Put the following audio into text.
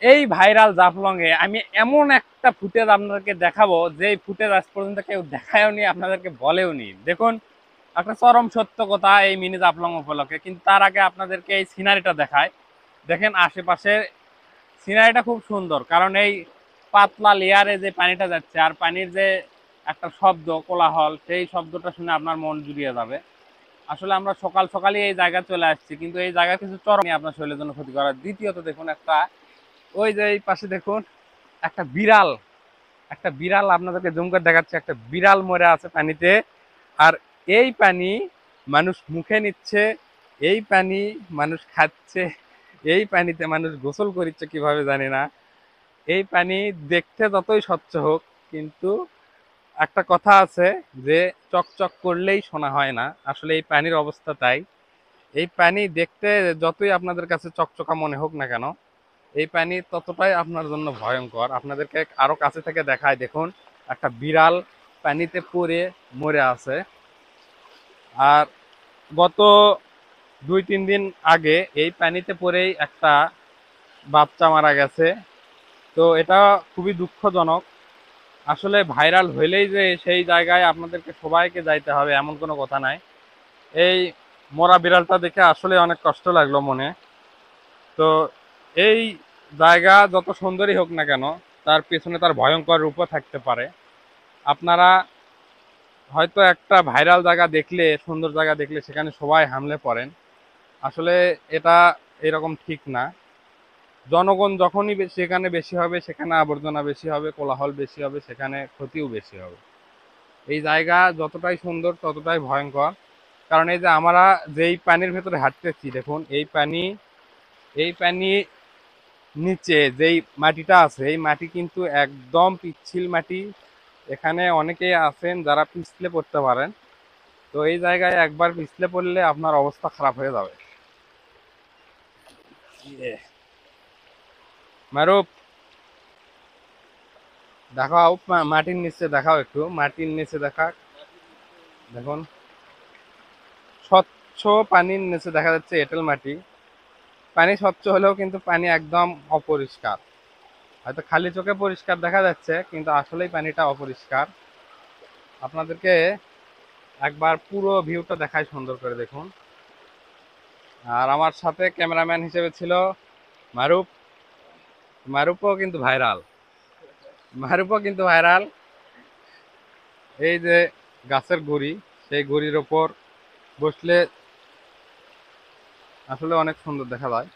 এই ভাইরাল জাফলং এ আমি এমন একটা ফুটেজ আপনাদেরকে দেখাবো, যে ফুটেজ আজ পর্যন্ত কেউ দেখায়ও নি, আপনাদেরকে বলেও নি। দেখুন, একটা চরম সত্য কথা এই মিনি জাফলং উপলক্ষে। কিন্তু তার আগে আপনাদেরকে এই সিনারিটা দেখায়। দেখেন আশেপাশে সিনারিটা খুব সুন্দর, কারণ এই পাতলা লেয়ারে যে পানিটা যাচ্ছে আর পানির যে একটা শব্দ কোলাহল, সেই শব্দটা শুনে আপনার মন জুড়িয়ে যাবে। আসলে আমরা সকাল সকালই এই জায়গায় চলে আসছি, কিন্তু এই জায়গায় কিছু চরম আপনার শরীরের জন্য ক্ষতি করার। দ্বিতীয়ত দেখুন, একটা ওই যে এই পাশে দেখুন একটা বিড়াল, একটা বিড়াল আপনাদেরকে জুম করে দেখাচ্ছে, একটা বিড়াল মরে আছে পানিতে। আর এই পানি মানুষ মুখে নিচ্ছে, এই পানি মানুষ খাচ্ছে, এই পানিতে মানুষ গোসল করছে কিভাবে জানি না। এই পানি দেখতে যতই স্বচ্ছ হোক, কিন্তু একটা কথা আছে যে চকচক করলেই শোনা হয় না। আসলে এই পানির অবস্থা তাই। এই পানি দেখতে যতই আপনাদের কাছে চকচকা মনে হোক না কেন, এই পানি ততটাই আপনার জন্য ভয়ঙ্কর। আপনাদেরকে আরো কাছে থেকে দেখায়, দেখুন একটা বিড়াল পানিতে পড়ে মরে আছে। আর গত 2-3 দিন আগে এই পানিতে পড়েই একটা বাচ্চা মারা গেছে। তো এটা খুবই দুঃখজনক। আসলে ভাইরাল হইলেই যে সেই জায়গায় আপনাদেরকে সবাইকে যাইতে হবে এমন কোনো কথা নাই। এই মরা বিড়ালটা দেখে আসলে অনেক কষ্ট লাগলো মনে। তো এই জায়গা যত সুন্দরই হোক না কেন, তার পেছনে তার ভয়ঙ্কর রূপও থাকতে পারে। আপনারা হয়তো একটা ভাইরাল জায়গা দেখলে, সুন্দর জায়গা দেখলে সেখানে সবাই হামলে পড়েন। আসলে এটা এরকম ঠিক না। জনগণ যখনই সেখানে বেশি হবে, সেখানে আবর্জনা বেশি হবে, কোলাহল বেশি হবে, সেখানে ক্ষতিও বেশি হবে। এই জায়গা যতটাই সুন্দর ততটাই ভয়ঙ্কর। কারণ এই যে আমরা যেই পানির ভেতরে হাঁটতেছি, দেখুন এই পানি নিচে যেই মাটিটা আছে, এই মাটি কিন্তু একদম পিচ্ছিল মাটি। এখানে অনেকেই আছেন যারা পিছলে পড়তে পারেন। তো এই জায়গায় একবার পিছলে পড়লে আপনার অবস্থা খারাপ হয়ে যাবে। ইয়ে, মারুপ, দেখাও মাটির নিচে, দেখাও একটু মাটির নিচে দেখা। দেখুন স্বচ্ছ পানির নিচে দেখা যাচ্ছে এঁটেল মাটি। পানি স্বচ্ছ হলেও কিন্তু পানি একদম অপরিষ্কার। হয়তো খালি চোখে পরিষ্কার দেখা যাচ্ছে, কিন্তু আসলেই পানিটা অপরিষ্কার। আপনাদেরকে একবার পুরো ভিউটা দেখাই সুন্দর করে, দেখুন। আর আমার সাথে ক্যামেরাম্যান হিসেবে ছিল মারুপ। মারুপও কিন্তু ভাইরাল, মারুপও কিন্তু ভাইরাল। এই যে গাছের গুড়ি, সেই গুড়ির ওপর বসলে আসলে অনেক সুন্দর দেখা যায়।